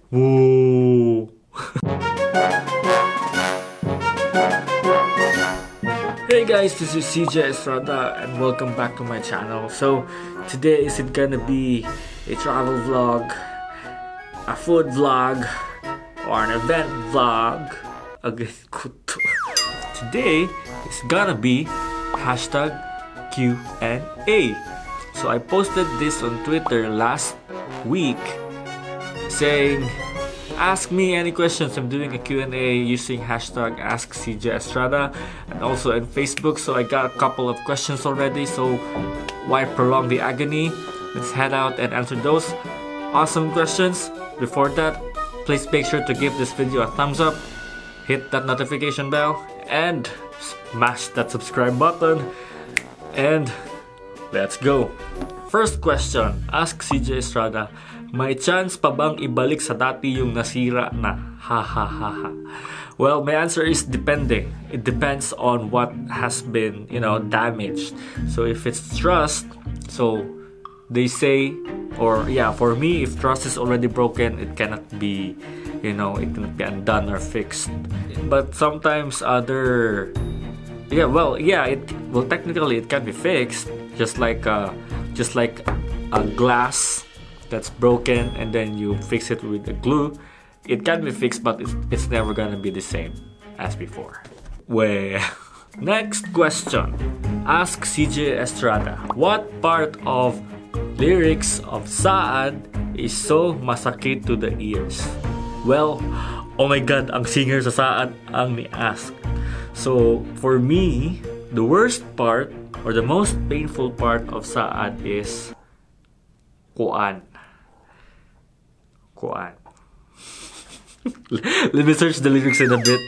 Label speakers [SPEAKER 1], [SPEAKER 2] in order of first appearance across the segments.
[SPEAKER 1] Whoa! Hey guys, this is CJ Estrada and welcome back to my channel. So today is it gonna be a travel vlog, a food vlog, or an event vlog? Today is gonna be hashtag Q&A. So I posted this on Twitter last week saying, ask me any questions. I'm doing a Q&A using hashtag AskCJEstrada and also on Facebook. So I got a couple of questions already, so why prolong the agony? Let's head out and answer those awesome questions. Before that, please make sure to give this video a thumbs up, hit that notification bell, and smash that subscribe button. And let's go! First question, ask CJ Estrada, may chance pa bang ibalik sa dati yung nasira na? Ha ha ha ha. Well, my answer is depende. It depends on what has been, damaged. So if it's trust, so they say, or yeah, for me, if trust is already broken, it cannot be, it cannot be undone or fixed. But sometimes other, technically it can be fixed, just like a glass that's broken and then you fix it with the glue. It can be fixed, but it's never gonna be the same as before. Well, next question. Ask CJ Estrada, what part of lyrics of Saad is so masakit to the ears? Well, oh my god, ang singer sa Saad ang ni-ask. So, for me, the worst part or the most painful part of Saad is Kuan. Let me search the lyrics in a bit.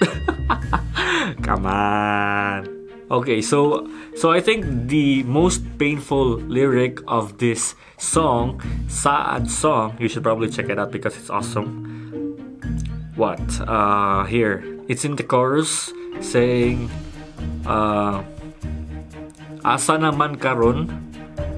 [SPEAKER 1] Come on. Okay, so I think the most painful lyric of this song, Saad song, you should probably check it out because it's awesome. What? Here. It's in the chorus saying, asa naman karon,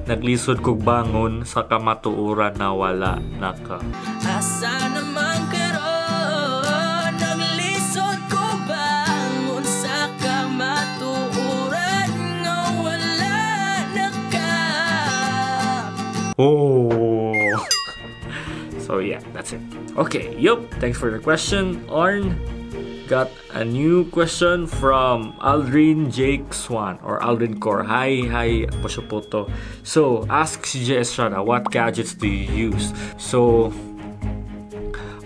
[SPEAKER 1] naglisod kog bangon sa kamatuoran na wala naka.
[SPEAKER 2] Asa naman karon, naglisod kog bangon sa kamatuoran na wala naka.
[SPEAKER 1] Oh. So yeah, that's it. Okay, thanks for the question, Arn. Got a new question from Aldrin Jake Swan or Aldrin Core. Hi, Poshopoto. So, ask CJ Estrada, what gadgets do you use? So,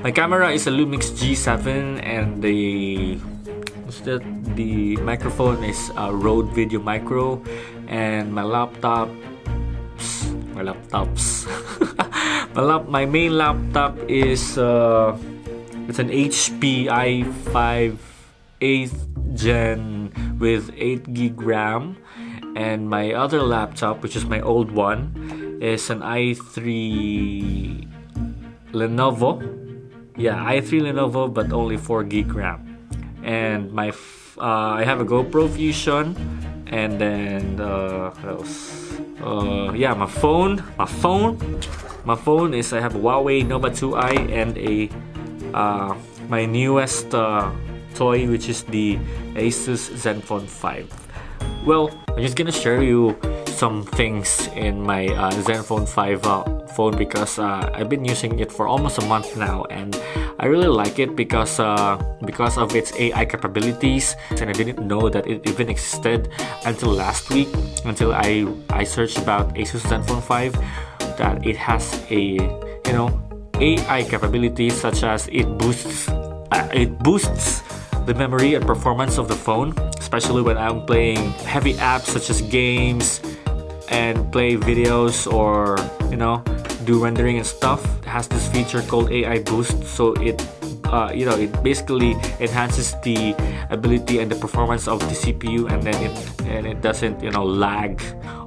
[SPEAKER 1] my camera is a Lumix G7 and the microphone is a Rode Video Micro, and my main laptop is it's an HP i5 8th gen with 8 gig RAM, and my other laptop, which is my old one, is an i3 Lenovo. Yeah, i3 Lenovo, but only 4 gig RAM. And I have a GoPro Fusion, and then what else? My phone is, I have a Huawei Nova 2i and my newest toy, which is the Asus Zenfone 5. Well, I'm just gonna share you some things in my Zenfone 5 phone because I've been using it for almost a month now, and I really like it because of its AI capabilities, and I didn't know that it even existed until last week, until I searched about Asus Zenfone 5, that it has a AI capabilities such as it boosts the memory and performance of the phone, especially when I'm playing heavy apps such as games and play videos or do rendering and stuff. It has this feature called AI boost, so it basically enhances the ability and the performance of the CPU, and then it doesn't lag.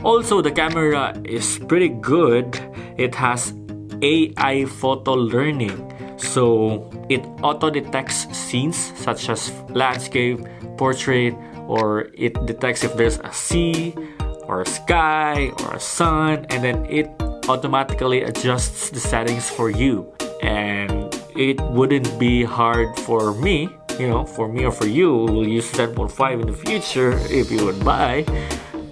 [SPEAKER 1] Also, the camera is pretty good. It has AI photo learning, so it auto detects scenes such as landscape, portrait, or it detects if there's a sea or a sky or a sun, and then it automatically adjusts the settings for you. And it wouldn't be hard for me, for me or for you who will use Zenfone 5 in the future, if you would buy,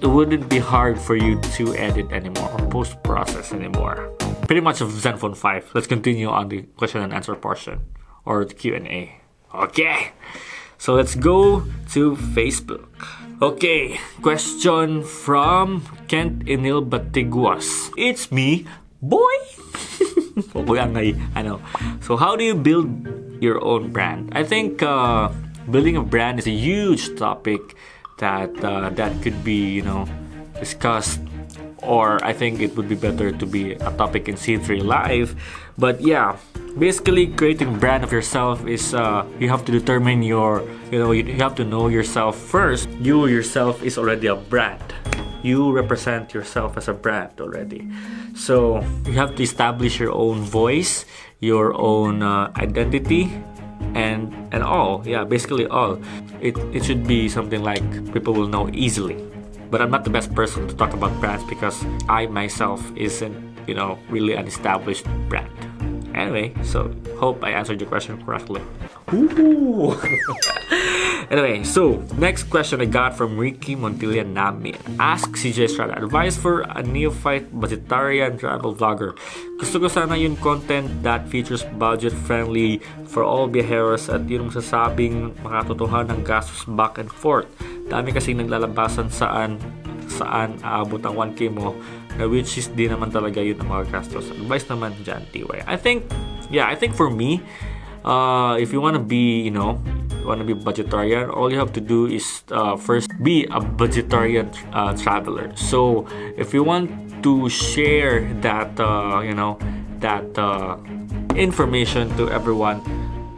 [SPEAKER 1] it wouldn't be hard for you to edit anymore or post-process anymore. Pretty much of Zenfone 5. Let's continue on the question and answer portion, or the Q&A. Okay, so let's go to Facebook. Okay, question from Kent Enil Batiguas. It's me, boy. So how do you build your own brand? I think building a brand is a huge topic that could be discussed, or I think it would be better to be a topic in C3 Live. But yeah, basically creating a brand of yourself is you have to determine you have to know yourself first. You yourself is already a brand. You represent yourself as a brand already. So you have to establish your own voice, your own identity, and all. Yeah, basically all. It should be something like people will know easily. But I'm not the best person to talk about brands because I myself isn't, really an established brand. Anyway, so hope I answered your question correctly. Ooh. Anyway, so next question I got from Ricky Montilla Nami. Ask CJ Estrada, advice for a neophyte vegetarian travel vlogger. Gusto ko sana yung content that features budget-friendly for all viajeros at yung masasabing makatotohan ng gastos back and forth. Dami kasing naglalabasan saan aabot ang 1K mo, na which is di naman talaga yun ang mga gastos. Advice naman dyan, TY. I think for me, if you wanna be, vegetarian, all you have to do is first be a vegetarian traveler. So if you want to share that, information to everyone,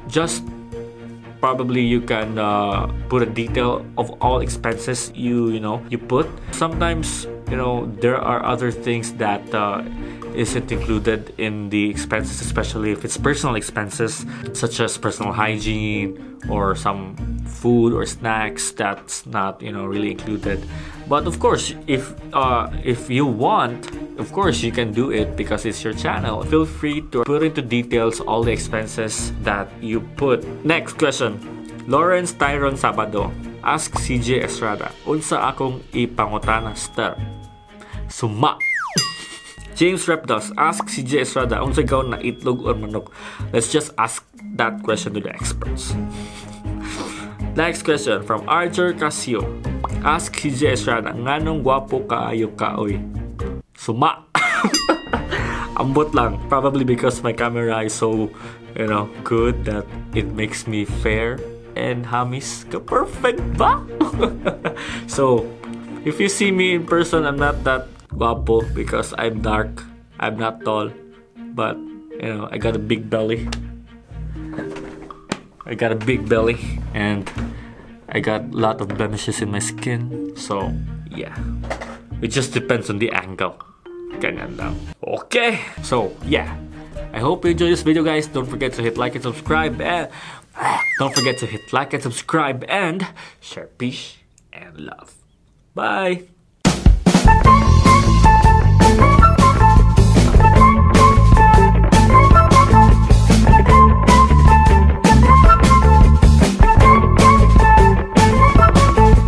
[SPEAKER 1] just probably you can put a detail of all expenses you put. Sometimes there are other things that isn't included in the expenses, especially if it's personal expenses such as personal hygiene or some food or snacks that's not really included. But of course, if you want, of course you can do it because it's your channel. Feel free to put into details all the expenses that you put. Next question, Lawrence Tyron Sabado. Ask CJ Estrada, unsa akong ipangutana star? Suma. James Repdos, ask CJ Estrada, unsa gawon na itlog or manok? Let's just ask that question to the experts. Next question from Archer Casio. Ask CJ Estrada, nganong gwapo kaayo ka oy? Suma. Ambot lang. Probably because my camera is so, good that it makes me fair and hamis ka perfect ba? So, if you see me in person, I'm not that guapo because I'm dark, I'm not tall, but I got a big belly. And I got a lot of blemishes in my skin. So yeah, it just depends on the angle. Ganyan lang. Okay, so yeah, I hope you enjoyed this video, guys. Don't forget to hit like and subscribe, and share, peace, and love. Bye.